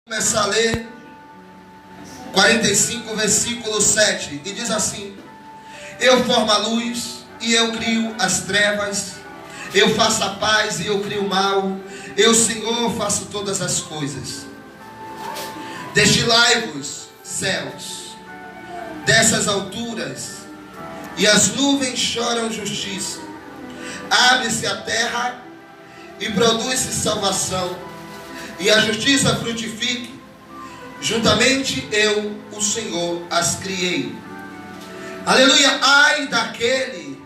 Começar a ler 45, versículo 7, e diz assim: eu formo a luz e eu crio as trevas, eu faço a paz e eu crio o mal, eu, Senhor, faço todas as coisas. Destilai-vos, céus, dessas alturas, e as nuvens choram justiça. Abre-se a terra e produz-se salvação, e a justiça frutifique. Juntamente eu, o Senhor, as criei. Aleluia. Ai daquele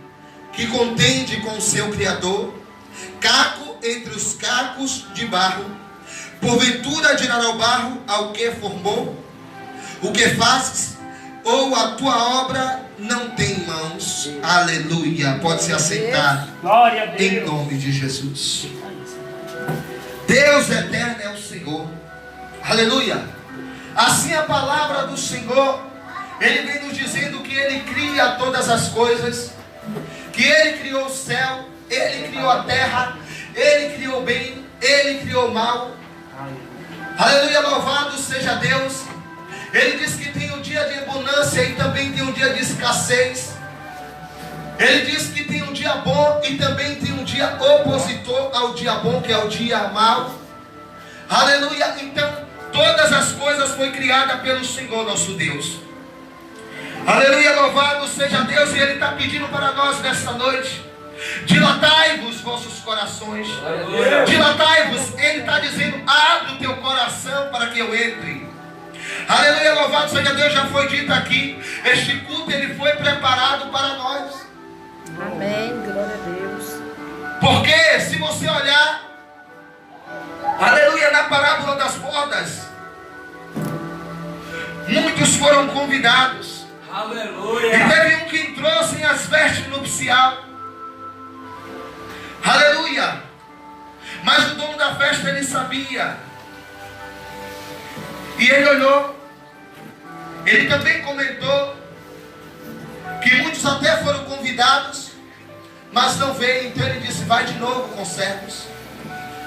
que contende com o seu Criador, caco entre os cacos de barro. Porventura dirá ao barro: ao que formou? O que fazes? Ou a tua obra não tem mãos? Aleluia. Pode se aceitar. Glória a Deus. Em nome de Jesus. Deus eterno é o Senhor. Aleluia. Assim a palavra do Senhor, Ele vem nos dizendo que Ele cria todas as coisas, que Ele criou o céu, Ele criou a terra, Ele criou o bem, Ele criou o mal. Aleluia, louvado seja Deus. Ele diz que tem um dia de abundância e também tem um dia de escassez. Ele diz que tem um dia bom e também tem um dia opositor ao dia bom, que é o dia mau. Aleluia. Então, todas as coisas foram criadas pelo Senhor nosso Deus. Aleluia, louvado seja Deus. E Ele está pedindo para nós nesta noite: dilatai-vos vossos corações. Dilatai-vos. Ele está dizendo: abre o teu coração para que eu entre. Aleluia, louvado seja Deus. Já foi dito aqui, este culto ele foi preparado para nós. Amém, glória a Deus. Porque se você olhar, aleluia, na parábola das bodas, muitos foram convidados. Aleluia. E teve um que entrou sem as vestes nupcial. Aleluia. Mas o dono da festa ele sabia. E ele olhou. Ele também comentou que muitos até foram convidados, mas não veio. Então ele disse: vai de novo com servos.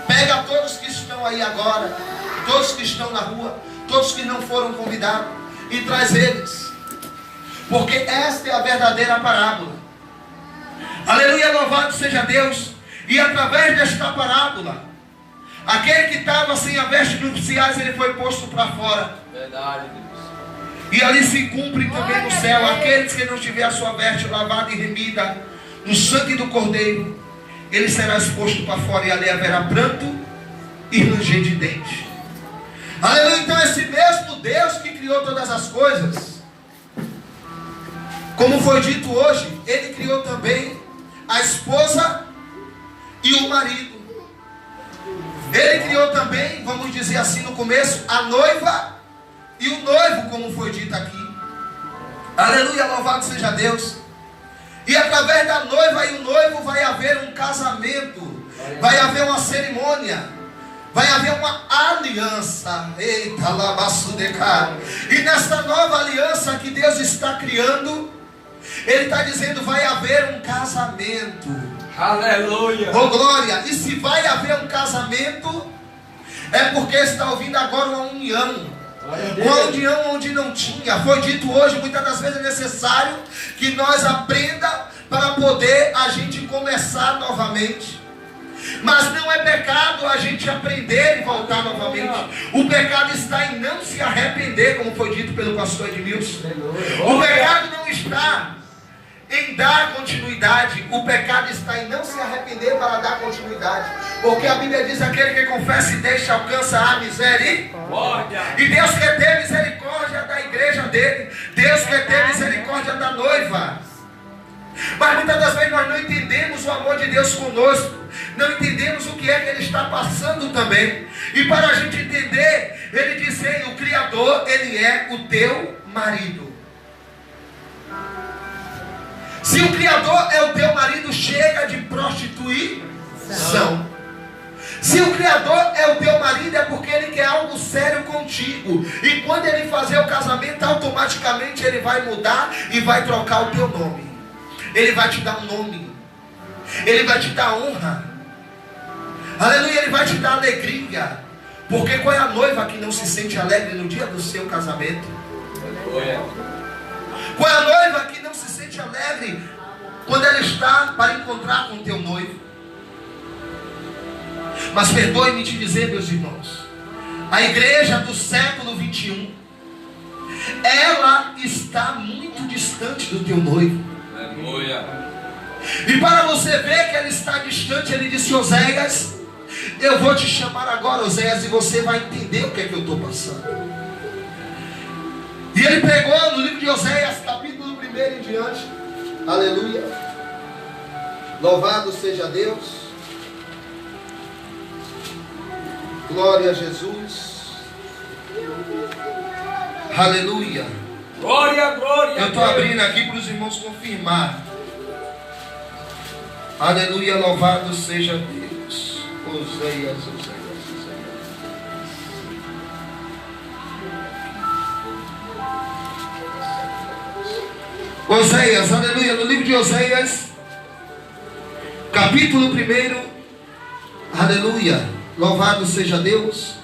Pega todos que estão aí agora, todos que estão na rua, todos que não foram convidados, e traz eles. Porque esta é a verdadeira parábola. Aleluia, louvado seja Deus. E através desta parábola, aquele que estava sem a veste nupciais, ele foi posto para fora. Verdade, Deus. E ali se cumpre também no céu: aqueles que não tiver a sua veste lavada e remida no sangue do Cordeiro, ele será exposto para fora, e ali haverá pranto e ranger de dente. Aleluia. Então esse mesmo Deus que criou todas as coisas, como foi dito hoje, Ele criou também a esposa e o marido. Ele criou também, vamos dizer assim no começo, a noiva e o noivo, como foi dito aqui. Aleluia, louvado seja Deus. E através da noiva e o noivo vai haver um casamento, vai haver uma cerimônia, vai haver uma aliança. Eita, labassudecar. E nesta nova aliança que Deus está criando, Ele está dizendo: vai haver um casamento. Aleluia. Oh glória. E se vai haver um casamento, é porque está ouvindo agora uma união. Uma união onde não tinha. Foi dito hoje, muitas das vezes é necessário que nós aprenda para poder a gente começar novamente. Mas não é pecado a gente aprender e voltar novamente. O pecado está em não se arrepender, como foi dito pelo pastor Edmilson. O pecado não está em dar continuidade. O pecado está em não se arrepender para dar continuidade. Porque a Bíblia diz: aquele que confessa e deixa alcança a misericórdia. E Deus quer ter misericórdia da igreja dele. Deus quer ter misericórdia da noiva. Mas muitas das vezes nós não entendemos o amor de Deus conosco. Não entendemos o que é que Ele está passando também. E para a gente entender, Ele diz: ei, o Criador, Ele é o teu marido. Se o Criador é o teu marido, chega de prostituição. Se o Criador é o teu marido, é porque Ele quer algo sério contigo. E quando Ele fazer o casamento, automaticamente Ele vai mudar e vai trocar o teu nome. Ele vai te dar um nome. Ele vai te dar honra. Aleluia, Ele vai te dar alegria. Porque qual é a noiva que não se sente alegre no dia do seu casamento? Aleluia. Qual é a noiva que não se sente alegre quando ela está para encontrar com o teu noivo? Mas perdoe-me te dizer, meus irmãos, a igreja do século 21, ela está muito distante do teu noivo. Aleluia. E para você ver que ela está distante, ele disse: Oséias, eu vou te chamar agora, Oséias, e você vai entender o que é que eu estou passando. E ele pegou no livro de Oséias, capítulo 1 em diante. Aleluia. Louvado seja Deus. Glória a Jesus. Aleluia. Glória, glória. Eu estou abrindo aqui para os irmãos confirmar. Aleluia, louvado seja Deus. Oséias, Oséias, aleluia, no livro de Oséias, capítulo 1, aleluia, louvado seja Deus.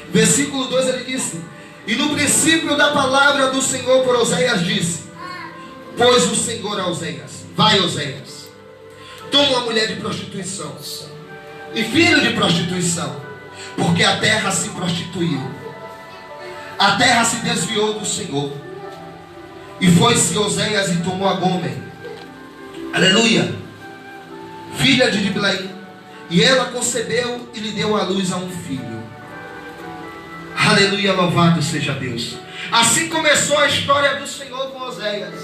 Versículo 2 ele disse: e no princípio da palavra do Senhor por Oséias disse: pois o Senhor a Oséias, vai Oséias, toma uma mulher de prostituição e filho de prostituição, porque a terra se prostituiu, a terra se desviou do Senhor. E foi-se Oséias e tomou a Gomer, aleluia, filha de Diblaim, e ela concebeu e lhe deu à luz a um filho. Aleluia, louvado seja Deus. Assim começou a história do Senhor com Oséias,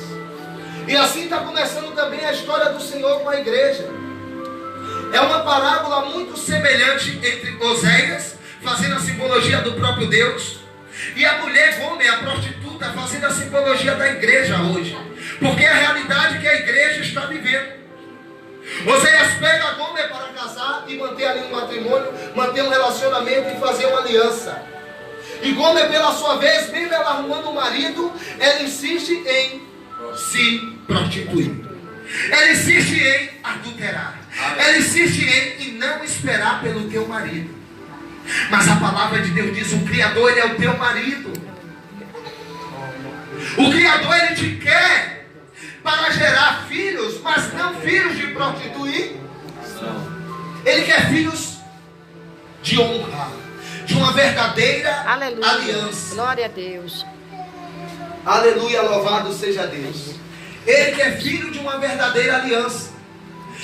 e assim está começando também a história do Senhor com a igreja. É uma parábola muito semelhante entre Oséias, fazendo a simbologia do próprio Deus, e a mulher Gomer, a prostituta, fazendo a simbologia da igreja hoje. Porque é a realidade que a igreja está vivendo. Oséias pega a Gomer para casar e manter ali um matrimônio, manter um relacionamento e fazer uma aliança. E Gomer, pela sua vez, mesmo ela arrumando um marido, ela insiste em se prostituir. Ela insiste em adulterar. Ela insiste em não esperar pelo teu marido. Mas a palavra de Deus diz: o Criador, Ele é o teu marido. O Criador, Ele te quer para gerar filhos, mas não filhos de prostituir. Ele quer filhos de honra, de uma verdadeira Aleluia. aliança. Glória a Deus. Aleluia, louvado seja Deus. Ele quer filho de uma verdadeira aliança.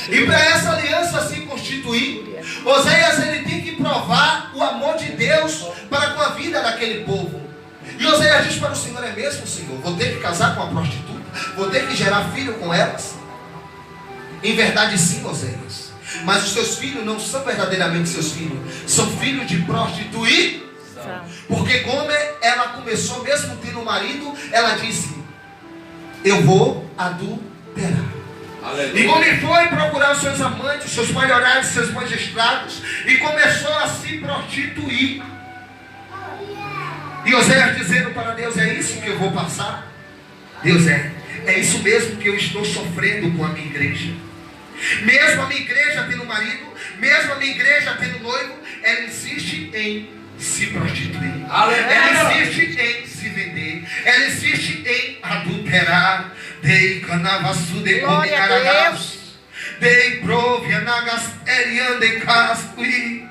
E para essa aliança se constituir, Oséias ele tem que provar o amor de Deus para com a vida daquele povo. E Oséias diz para o Senhor: é mesmo, Senhor? Vou ter que casar com uma prostituta? Vou ter que gerar filho com elas? Em verdade sim, Oséias. Mas os seus filhos não são verdadeiramente seus filhos. São filhos de prostituir. Porque Gomer, ela começou mesmo tendo um marido, ela disse: eu vou adulterar. Aleluia. E Gomer foi procurar os seus amantes, os seus maiorais, os seus magistrados, e começou a se prostituir. E Oséias dizendo para Deus: é isso que eu vou passar? Deus, é isso mesmo que eu estou sofrendo com a minha igreja. Mesmo a minha igreja tendo marido, mesmo a minha igreja tendo noivo, ela insiste em se prostituir. Aleluia. Ela insiste em se vender. Ela insiste em adulterar. Dei canavaçu de cominharagas. Dei provia nagas eriande cascui.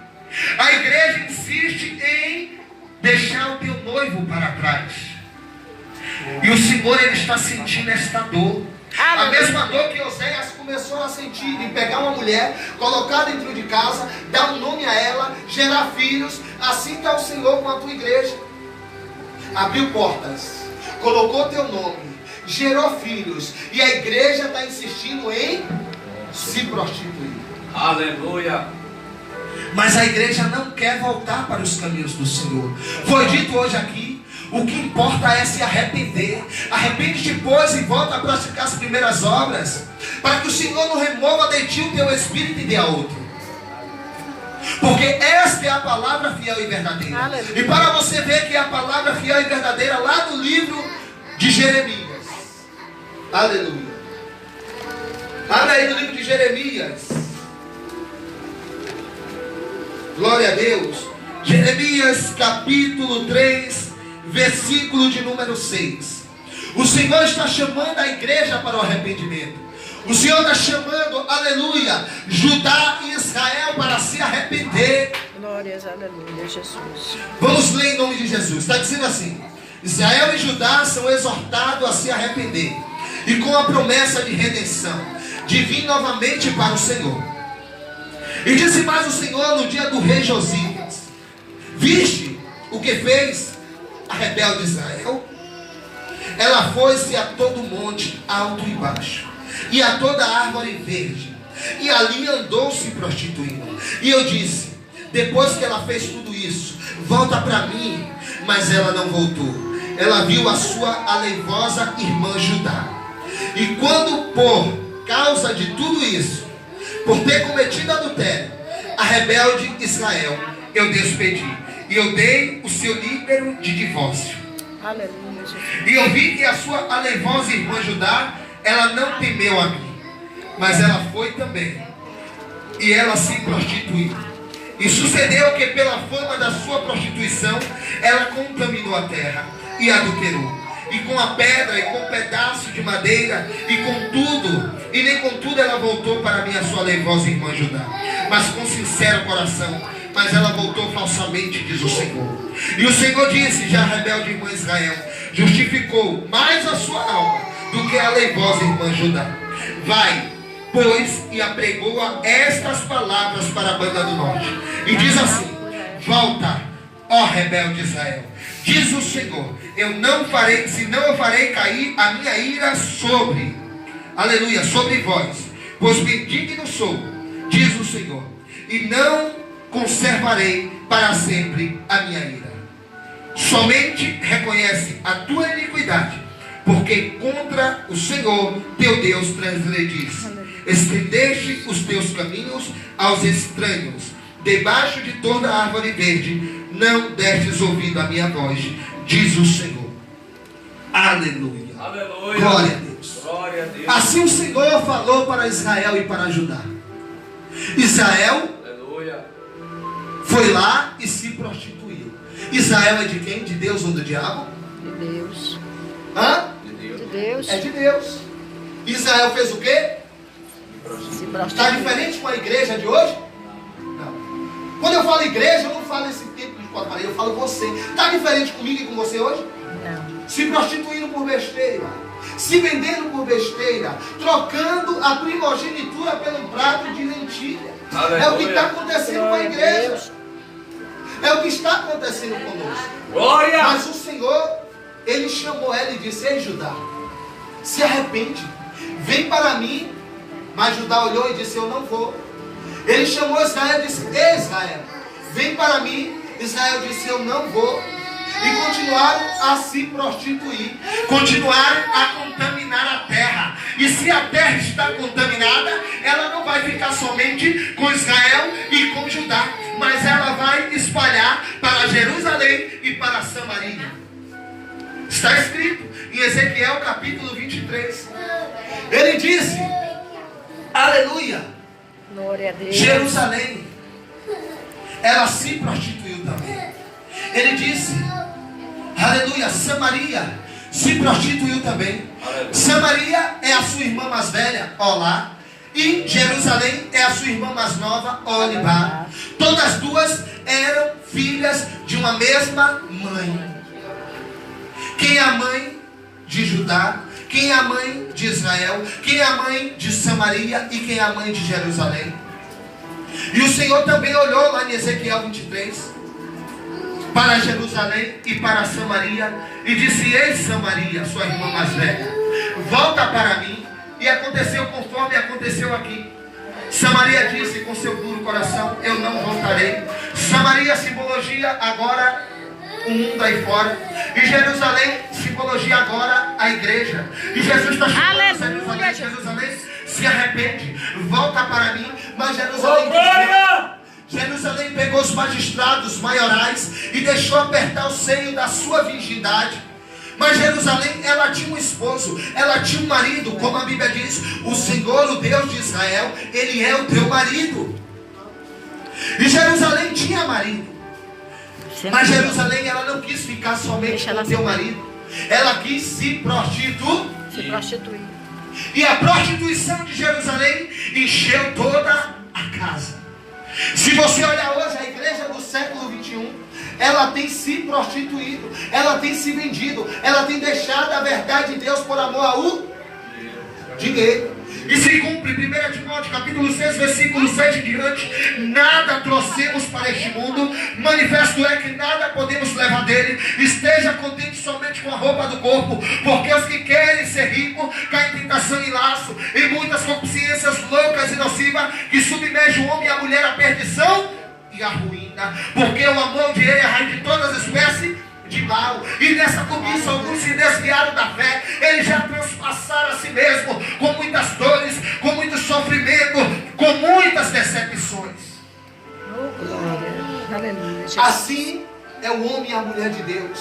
A igreja insiste em deixar o teu noivo para trás. E o Senhor, Ele está sentindo esta dor. A mesma dor que Oséias começou a sentir, de pegar uma mulher, colocar dentro de casa, dar um nome a ela, gerar filhos. Assim está o Senhor com a tua igreja. Abriu portas, colocou teu nome, gerou filhos, e a igreja está insistindo em se prostituir. Aleluia. Mas a igreja não quer voltar para os caminhos do Senhor. Foi dito hoje aqui: o que importa é se arrepender. Arrepende-te, pois, e volta a praticar as primeiras obras, para que o Senhor não remova de ti o teu espírito e dê a outro. Porque esta é a palavra fiel e verdadeira. Aleluia. E para você ver que é a palavra fiel e verdadeira, lá no livro de Jeremias. Aleluia. Abra aí no livro de Jeremias. Glória a Deus. Jeremias capítulo 3, versículo de número 6. O Senhor está chamando a igreja para o arrependimento. O Senhor está chamando, aleluia, Judá e Israel para se arrepender. Glórias, aleluia, Jesus. Vamos ler em nome de Jesus. Está dizendo assim: Israel e Judá são exortados a se arrepender, e com a promessa de redenção, de vir novamente para o Senhor. E disse mais o Senhor no dia do rei Josias: viste o que fez a rebelde Israel? Ela foi-se a todo monte, alto e baixo, e a toda árvore verde, e ali andou se prostituindo. E eu disse: depois que ela fez tudo isso, volta para mim. Mas ela não voltou. Ela viu a sua aleivosa irmã Judá. E quando por causa de tudo isso, por ter cometido adultério, a rebelde Israel, eu despedi, e eu dei o seu líbero de divórcio. Aleluia, Jesus. E eu vi que a sua aleivosa irmã Judá, ela não temeu a mim, mas ela foi também, e ela se prostituiu. E sucedeu que pela fama da sua prostituição, ela contaminou a terra e adulterou. E com a pedra e com um pedaço de madeira e com tudo, e nem com tudo ela voltou para mim, a sua aleivosa irmã Judá, mas com sincero coração. Mas ela voltou falsamente, diz o Senhor. E o Senhor disse: já a rebelde irmã Israel justificou mais a sua alma do que a aleivosa irmã Judá. Vai, pois, e apregoa estas palavras para a banda do norte. E diz assim: volta, ó rebelde Israel, diz o Senhor, eu não farei, senão eu farei cair a minha ira sobre, aleluia, sobre vós, pois bendigno sou, diz o Senhor, e não conservarei para sempre a minha ira. Somente reconhece a tua iniquidade, porque contra o Senhor teu Deus transgrediste. Estendeste os teus caminhos aos estranhos, debaixo de toda a árvore verde, não destes ouvido a minha voz, diz o Senhor. Aleluia. Aleluia. Glória a Deus. Glória a Deus. Assim o Senhor falou para Israel e para Judá. Israel Aleluia. foi lá e se prostituiu. Israel é de quem? De Deus ou do diabo? De Deus. Hã? De Deus. De Deus. É de Deus. Israel fez o quê? Se Está prostituiu. diferente com a igreja de hoje? Não. Quando eu falo igreja, eu não falo esse tempo de porcaria, eu falo você. Está diferente comigo e com você hoje? Não. Se prostituindo por besteira, se vendendo por besteira, trocando a primogenitura pelo prato de lentilha. Aleluia. É o que está acontecendo com a Glória a igreja. Deus. É o que está acontecendo conosco. Glória. Mas o Senhor, Ele chamou ela e disse: ei Judá, se arrepende, vem para mim. Mas Judá olhou e disse: eu não vou. Ele chamou Israel e disse: ei Israel, vem para mim. Israel disse: eu não vou. E continuaram a se prostituir, continuaram a contaminar a terra. E se a terra está contaminada, ela não vai ficar somente com Israel e com Judá, mas ela vai espalhar para Jerusalém e para Samaria. Está escrito em Ezequiel capítulo 23. Ele disse: aleluia, Glória a Deus. Jerusalém, ela se prostituiu também. Ele disse: aleluia, Samaria se prostituiu também. Aleluia. Samaria é a sua irmã mais velha, Olá. E Jerusalém é a sua irmã mais nova, Olibá. Todas as duas eram filhas de uma mesma mãe. Quem é a mãe de Judá? Quem é a mãe de Israel? Quem é a mãe de Samaria? E quem é a mãe de Jerusalém? E o Senhor também olhou lá em Ezequiel 23 para Jerusalém e para Samaria e disse: ei Samaria, sua irmã mais velha, volta para mim. E aconteceu conforme aconteceu aqui. Samaria disse com seu duro coração: eu não voltarei. Samaria simbologia agora o mundo aí fora. E Jerusalém simbologia agora a igreja. E Jesus está chamando Jerusalém. Jerusalém, se arrepende, volta para mim. Mas Jerusalém Jerusalém pegou os magistrados maiorais e deixou apertar o seio da sua virgindade. Mas Jerusalém, ela tinha um esposo, ela tinha um marido, como a Bíblia diz: o Senhor, o Deus de Israel, Ele é o teu marido. E Jerusalém tinha marido. Mas Jerusalém, ela não quis ficar somente com o seu marido. Ela quis se prostituir. E a prostituição de Jerusalém encheu toda a casa. Se você olhar hoje a igreja do século 21, ela tem se prostituído, ela tem se vendido, ela tem deixado a verdade de Deus por amor ao dinheiro. E se cumpre 1 Timóteo capítulo 6, versículo 7 em diante: nada trouxemos para este mundo, manifesto é que nada podemos levar dele. Esteja contente somente com a roupa do corpo, porque os que querem ser ricos caem em tentação e laço, e muitas consciências loucas e nocivas, que submergem o homem e a mulher à perdição e à ruína. Porque o amor de ele é a raiz de todas as espécies de mal, e nessa cobiça alguns se desviaram da fé. Eles já transpassaram a si mesmo com muitas dores, com muito sofrimento, com muitas decepções. Oh, glória. Aleluia. Assim é o homem e a mulher de Deus,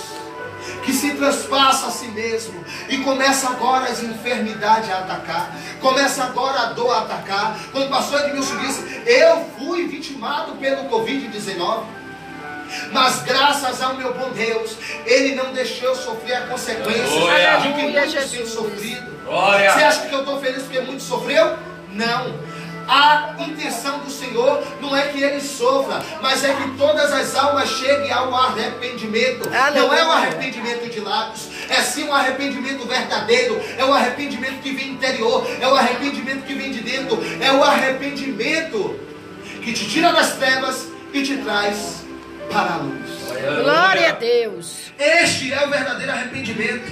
que se transpassa a si mesmo, e começa agora as enfermidades a atacar, começa agora a dor a atacar. Quando o pastor Edmilson disse: eu fui vitimado pelo Covid-19, mas graças ao meu bom Deus, Ele não deixou eu sofrer a consequência de que muitos têm sofrido. Você acha que eu estou feliz porque muitos sofreu? Não. A intenção do Senhor não é que Ele sofra, mas é que todas as almas cheguem ao arrependimento. Não é um arrependimento de lábios, é sim um arrependimento verdadeiro. É o arrependimento que vem interior, é o arrependimento que vem de dentro, é o arrependimento que te tira das trevas e te traz para a luz. Glória a Deus. Este é o verdadeiro arrependimento.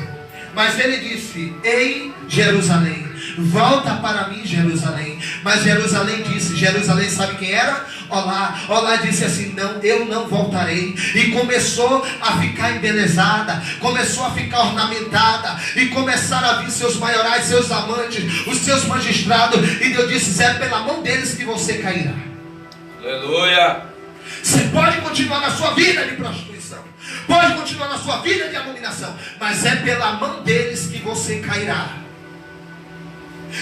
Mas ele disse: ei, Jerusalém, volta para mim, Jerusalém. Mas Jerusalém disse, Jerusalém sabe quem era? Olá disse assim: não, eu não voltarei. E começou a ficar embelezada, começou a ficar ornamentada, e começaram a vir seus maiorais, seus amantes, os seus magistrados. E Deus disse: é pela mão deles que você cairá. Aleluia. Você pode continuar na sua vida de prostituição, pode continuar na sua vida de abominação, mas é pela mão deles que você cairá.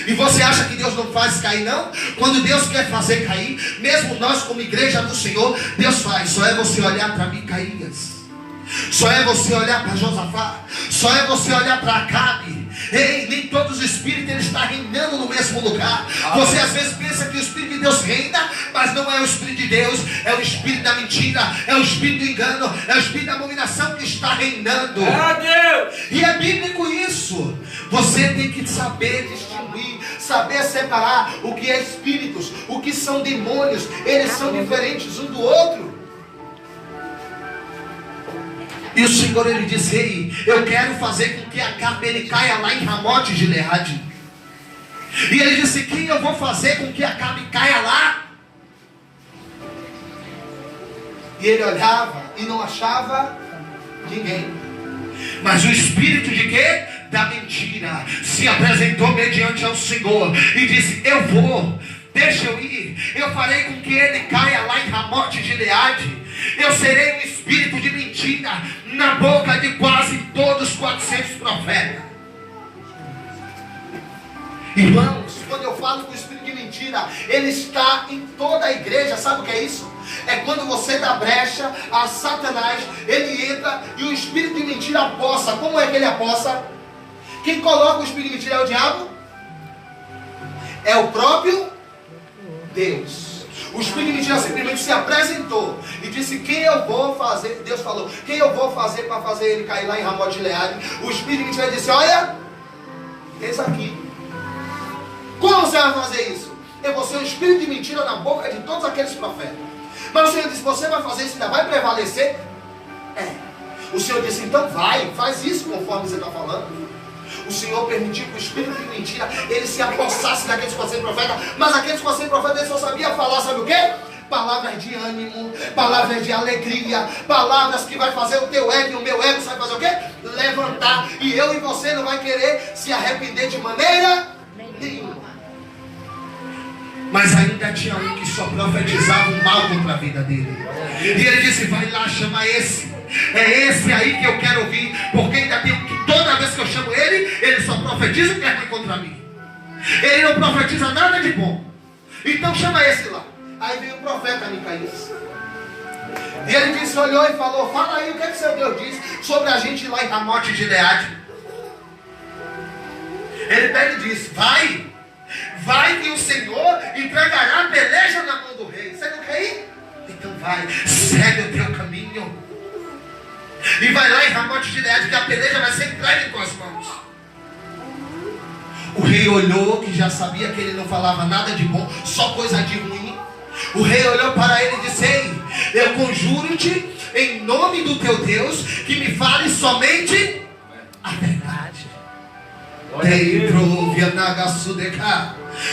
E você acha que Deus não faz cair, não? Quando Deus quer fazer cair, mesmo nós como igreja do Senhor, Deus faz. Só é você olhar para Micaías, só é você olhar para Josafá, só é você olhar para Acabe. Ei, nem todos os espíritos ele está reinando no mesmo lugar. Você às vezes pensa que o Espírito de Deus reina, mas não é o Espírito de Deus, é o Espírito da mentira, é o Espírito do engano, é o Espírito da abominação que está reinando. E é bíblico isso. Você tem que saber distinguir, saber separar o que é espíritos, o que são demônios. Eles são diferentes um do outro. E o Senhor, ele disse: ei, eu quero fazer com que Acabe ele caia lá em Ramote de Gileade. E ele disse: quem eu vou fazer com que Acabe caia lá? E ele olhava e não achava ninguém. Mas o espírito de quê? Da mentira se apresentou mediante ao Senhor e disse: eu vou, deixa eu ir, eu farei com que ele caia lá em Ramote de Gileade. Eu serei um espírito de mentira na boca de quase todos os 400 profetas. Irmãos, quando eu falo que o espírito de mentira, ele está em toda a igreja. Sabe o que é isso? É quando você dá brecha a Satanás, ele entra e o espírito de mentira apossa. Como é que ele apossa? Quem coloca o espírito de mentira é o diabo? É o próprio Deus. O espírito de mentira simplesmente se apresentou e disse: quem eu vou fazer? Deus falou: quem eu vou fazer para fazer ele cair lá em Ramote de Gileade? O espírito de mentira disse: olha, eis aqui. Como você vai fazer isso? Eu vou ser um espírito de mentira na boca de todos aqueles profetas. Mas o Senhor disse: você vai fazer isso, ainda vai prevalecer? O Senhor disse: então vai, faz isso conforme você está falando. O Senhor permitiu que o espírito de mentira ele se apossasse daqueles 400 profetas. Mas aqueles 400 profetas ele só sabia falar, sabe o quê? Palavras de ânimo, palavras de alegria, palavras que vai fazer o teu ego e o meu ego, sabe fazer o quê? Levantar. E eu e você não vai querer se arrepender de maneira nenhuma. Mas ainda tinha um que só profetizava o mal contra a vida dele. E ele disse: vai lá, chama esse. É esse aí que eu quero ouvir, porque ainda tem que toda vez que eu chamo ele, ele só profetiza o que é contra mim. Ele não profetiza nada de bom. Então chama esse lá. Aí veio o profeta Micaías. E ele disse, olhou e falou, fala aí o que é que seu Deus diz sobre a gente ir lá em Ramote de Gileade. Ele pega e diz, vai que o Senhor entregará a peleja na mão do rei. Você não quer ir? Então vai, segue o teu caminho. E vai lá em Ramote de Gileade que a peleja vai ser entregue em tuas mãos. O rei olhou, que já sabia que ele não falava nada de bom, só coisa de ruim. O rei olhou para ele e disse, ei, eu conjuro-te em nome do teu Deus que me fale somente a verdade.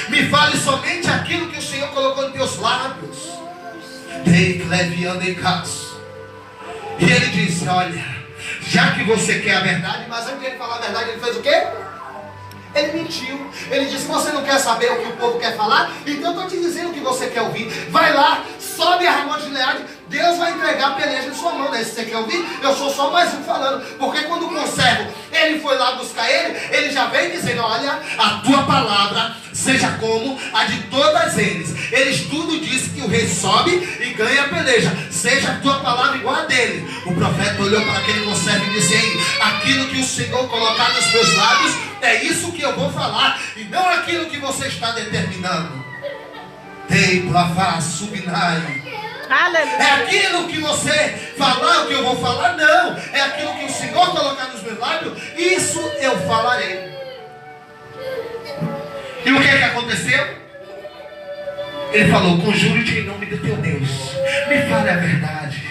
Me fale somente aquilo que o Senhor colocou nos teus lábios. E ele disse, olha, já que você quer a verdade, mas antes de ele falar a verdade, ele fez o quê? Ele mentiu. Ele disse, você não quer saber o que o povo quer falar? Então eu estou te dizendo o que você quer ouvir. Vai lá, sobe a Ramote de Gileade, Deus vai entregar a peleja em sua mão, né? Se você quer ouvir, eu sou só mais um falando. Porque quando o conservo, ele foi lá buscar ele já veio dizendo, olha, a tua palavra seja como a de todas eles. Eles tudo dizem que o rei sobe e ganha a peleja. Seja a tua palavra igual a dele. O profeta olhou para aquele conservo e disse, ei, aquilo que o Senhor colocar nos meus lábios, é isso que eu vou falar, e não aquilo que você está determinando. Dei plafá, subnai. Aleluia. É aquilo que você falar, o que eu vou falar, não. É aquilo que o Senhor colocar nos meus lábios, isso eu falarei. E o que é que aconteceu? Ele falou, conjuro-te em nome do teu Deus, me fale a verdade.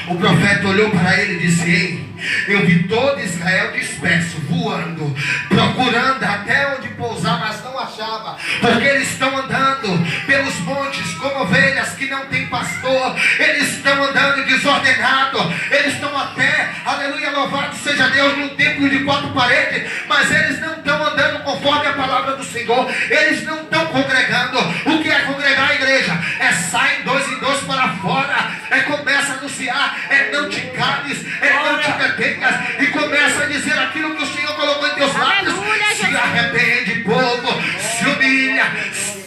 O profeta olhou para ele e disse, ei, eu vi todo Israel disperso, voando, procurando até onde pousar, mas não achava, porque eles estão andando pelos montes como ovelhas que não tem pastor. Eles estão andando desordenado, eles estão até, aleluia, louvado seja Deus, num templo de 4 paredes, mas eles não estão andando conforme a palavra do Senhor. Eles não estão congregando. O que é congregar a igreja? É sair 2 em 2 para fora, é começa a anunciar, é não te cales, é não te detenhas, e começa a dizer aquilo que o Senhor colocou em teus lábios. Se arrepende, povo, se humilha,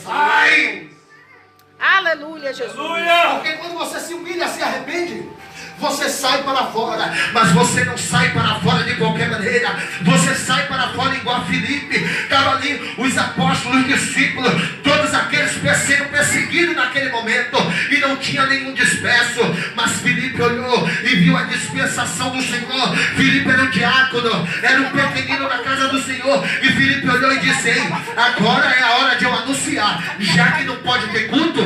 sai. Aleluia, Jesus. Porque quando você se humilha, se arrepende, você sai para fora. Mas você não sai para fora de qualquer maneira. Você sai para fora igual a Filipe. Estavam ali os apóstolos, os discípulos, todos aqueles sendo perseguidos naquele momento, e não tinha nenhum disperso. Mas Filipe olhou e viu a dispensação do Senhor. Filipe era um diácono, era um pequenino na casa do Senhor. E Filipe olhou e disse, ei, agora é a hora de eu anunciar. Já que não pode ter culto,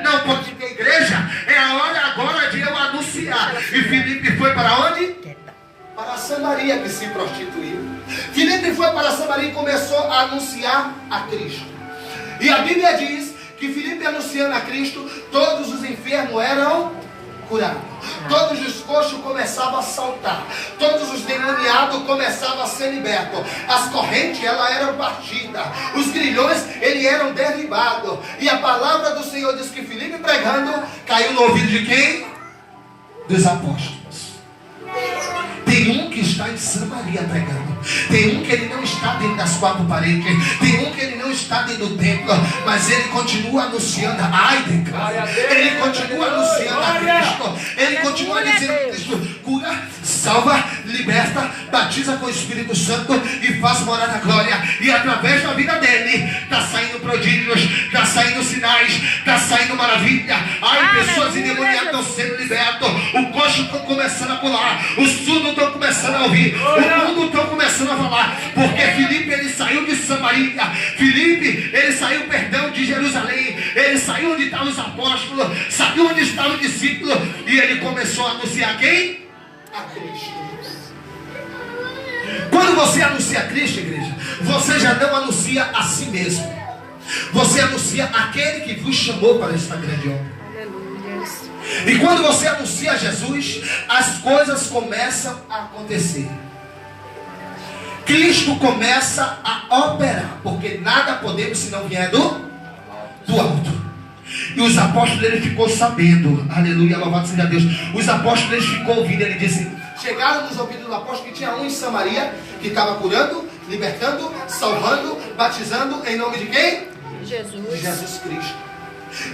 não pode ter igreja, é a hora agora de eu anunciar. E Filipe foi para onde? Para Samaria, que se prostituiu. Filipe foi para Samaria e começou a anunciar a Cristo. E a Bíblia diz que Filipe, anunciando a Cristo, todos os enfermos eram curados. Todos os coxos começavam a saltar. Todos os demoniados começavam a ser libertos. As correntes, elas eram partidas. Os grilhões, eles eram derribados. E a palavra do Senhor diz que Filipe, pregando, caiu no ouvido de quem? Dos apóstolos. Tem um que está em Samaria pregando. Tem um que ele não está dentro das 4 paredes. Tem um que ele não está dentro do templo, mas ele continua anunciando ele continua anunciando a Cristo. Ele continua dizendo que Cristo cura, salva, liberta, batiza com o Espírito Santo e faz morar na glória. E através da vida dele está saindo prodígios, está saindo sinais, está saindo maravilha. Pessoas endemoniadas estão sendo libertas. O coxo estão começando a pular, os surdos estão começando a ouvir, o mundo estão começando a falar. Porque Filipe, ele saiu de Samaria. Filipe, ele saiu, de Jerusalém. Ele saiu onde estavam os apóstolos, saiu onde estavam os discípulos, e ele começou a anunciar quem? A Cristo. Quando você anuncia a Cristo, igreja, você já não anuncia a si mesmo. Você anuncia aquele que vos chamou para esta grande obra. E quando você anuncia Jesus, as coisas começam a acontecer. Cristo começa a operar, porque nada podemos se não vier do alto. E os apóstolos, ele ficou sabendo, aleluia, louvado seja Deus. Os apóstolos, eles ficou ouvindo, ele disse, chegaram nos ouvidos dos apóstolos que tinha um em Samaria que estava curando, libertando, salvando, batizando em nome de quem? Jesus Cristo.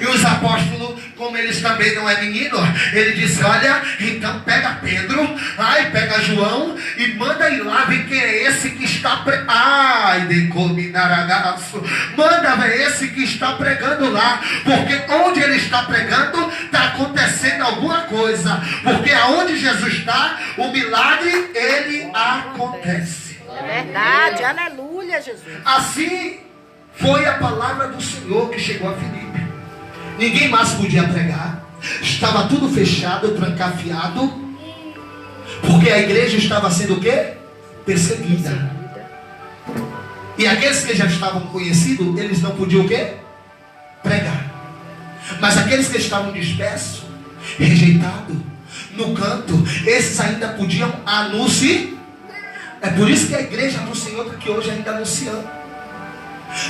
E os apóstolos, como eles também não é menino, ele disse: olha, então pega Pedro, pega João e manda ir lá ver quem é esse que está manda ver esse que está pregando lá, porque onde ele está pregando está acontecendo alguma coisa, porque aonde Jesus está, o milagre ele acontece. É verdade, aleluia, Jesus. Assim foi a palavra do Senhor que chegou a Filipe. Ninguém mais podia pregar. Estava tudo fechado, trancafiado. Porque a igreja estava sendo o quê? Perseguida. E aqueles que já estavam conhecidos, eles não podiam o quê? Pregar. Mas aqueles que estavam dispersos, rejeitados, no canto, esses ainda podiam anunciar. É por isso que a igreja do Senhor está aqui hoje ainda anunciando.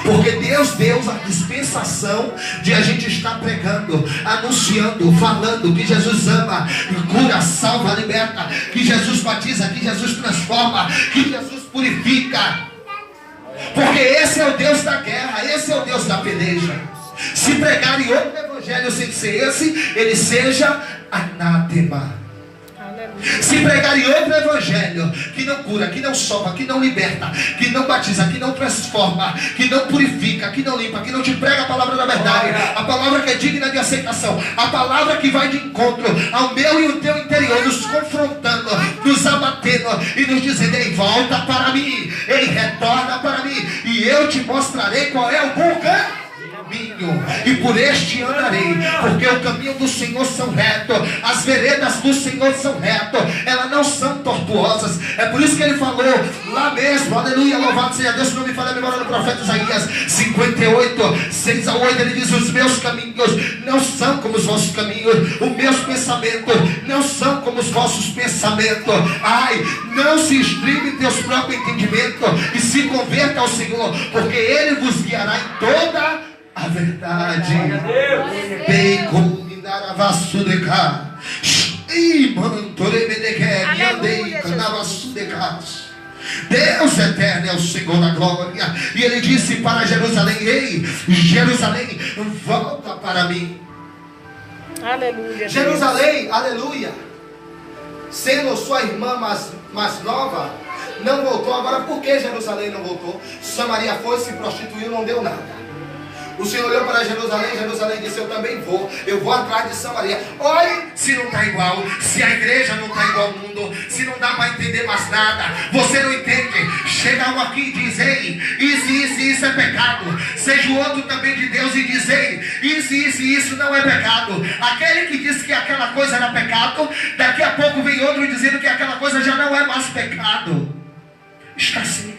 Porque Deus deu a dispensação de a gente estar pregando, anunciando, falando que Jesus ama, cura, salva, liberta, que Jesus batiza, que Jesus transforma, que Jesus purifica. Porque esse é o Deus da guerra, esse é o Deus da peleja. Se pregarem outro evangelho sem ser esse, ele seja anátema. Se pregarem outro evangelho que não cura, que não salva, que não liberta, que não batiza, que não transforma, que não purifica, que não limpa, que não te prega a palavra da verdade, a palavra que é digna de aceitação, a palavra que vai de encontro ao meu e o teu interior, nos confrontando, nos abatendo e nos dizendo: ei, volta para mim, ei, retorna para mim, e eu te mostrarei qual é o bom caminho, e por este andarei, porque o caminho do Senhor são retos, as veredas do Senhor são retas, elas não são tortuosas. É por isso que ele falou lá mesmo, aleluia, louvado seja Deus, se não me falha a memória do profeta Isaías 58, 6 a 8, ele diz: os meus caminhos não são como os vossos caminhos, os meus pensamentos não são como os vossos pensamentos. Não se estribe em teus próprios entendimentos e se converta ao Senhor, porque Ele vos guiará em toda a verdade. Bem como Deus eterno é o Senhor da glória. E ele disse para Jerusalém: ei, Jerusalém, volta para mim. Aleluia. Jerusalém, aleluia, sendo sua irmã mais nova, não voltou. Agora, por que Jerusalém não voltou? Samaria foi, se prostituiu, não deu nada. O Senhor olhou para Jerusalém, Jerusalém disse: eu também vou, eu vou atrás de Samaria. Olhe se não está igual, se a igreja não está igual ao mundo, se não dá para entender mais nada, você não entende. Chega um aqui e diz: ei, isso é pecado. Seja o outro também de Deus e diz: ei, isso não é pecado. Aquele que disse que aquela coisa era pecado, daqui a pouco vem outro dizendo que aquela coisa já não é mais pecado. Está assim.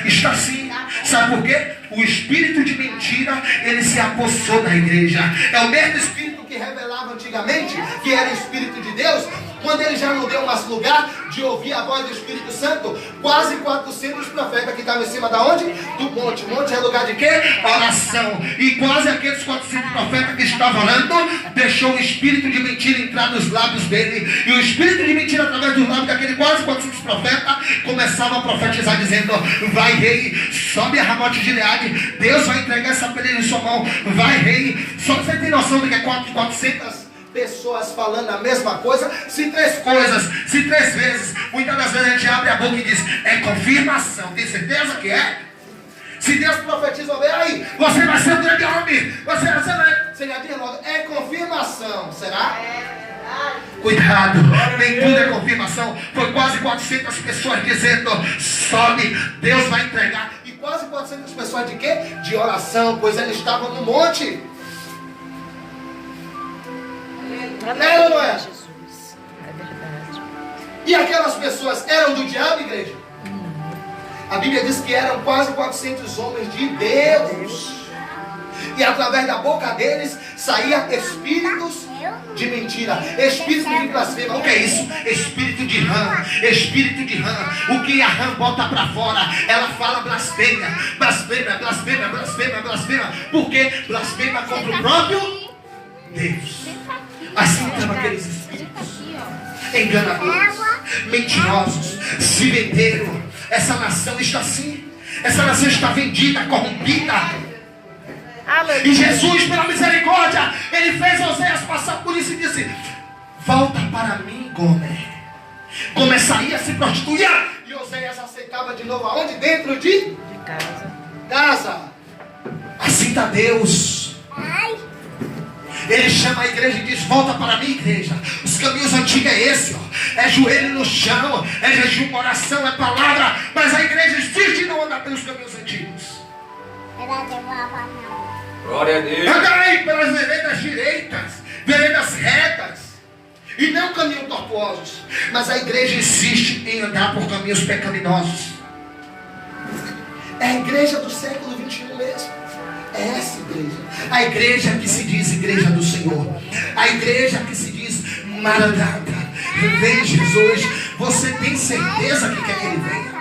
Está assim. Sabe por quê? O espírito de mentira, ele se apossou na igreja. É o mesmo espírito que revelava antigamente, que era o espírito de Deus. Quando ele já não deu mais lugar de ouvir a voz do Espírito Santo, quase 400 profetas que estavam em cima da onde? Do monte. Monte é lugar de quê? Oração. E quase aqueles 400 profetas que estavam orando, deixou o espírito de mentira entrar nos lábios dele. E o espírito de mentira, através dos lábios daquele quase 400 profetas, começava a profetizar dizendo: vai rei, sobe a Ramote de Gileade, Deus vai entregar essa peleja em sua mão. Vai rei. Só que você tem noção do que é 400 pessoas falando a mesma coisa? Se 3 coisas, se 3 vezes, muitas das vezes a gente abre a boca e diz: é confirmação. Tem certeza que é? Se Deus profetiza, aí, você vai ser um grande homem, você vai, você já diz logo: é confirmação. Será? Cuidado, nem tudo é confirmação. Foi quase 400 pessoas dizendo: sobe, Deus vai entregar. E quase 400 pessoas de quê? De oração, pois eles estavam no monte. É ou não é? Jesus. É verdade. E aquelas pessoas eram do diabo, igreja? A Bíblia diz que eram quase 400 homens de Deus. E através da boca deles saía espíritos de mentira, espírito de blasfema. O que é isso? Espírito de rã, espírito de rã. O que a rã bota para fora, ela fala blasfêmia, blasfêmia, blasfêmia, blasfêmia, blasfêmia. Por quê? Blasfêmia contra o próprio Deus. Assim estão aqueles espíritos enganadores, mentirosos, se venderam. Essa nação está assim. Essa nação está vendida, corrompida. Aleluia. E Jesus, pela misericórdia, ele fez Oséias passar por isso e disse: volta para mim, Gomer. Gomer saía, se prostituía, e Oséias aceitava de novo. Aonde? Dentro de casa. Assim está Deus. Ele chama a igreja e diz: volta para mim, igreja. Os caminhos antigos é esse, ó. É joelho no chão, é jejum, oração, é palavra. Mas a igreja insiste em não andar pelos caminhos antigos. Glória a Deus. Anda aí pelas veredas direitas, veredas retas, e não caminhos tortuosos. Mas a igreja insiste em andar por caminhos pecaminosos. É a igreja do século 21 mesmo. É essa igreja. A igreja que se diz igreja do Senhor. A igreja que se diz Maranata. Vem Jesus. Você tem certeza que quer que ele venha?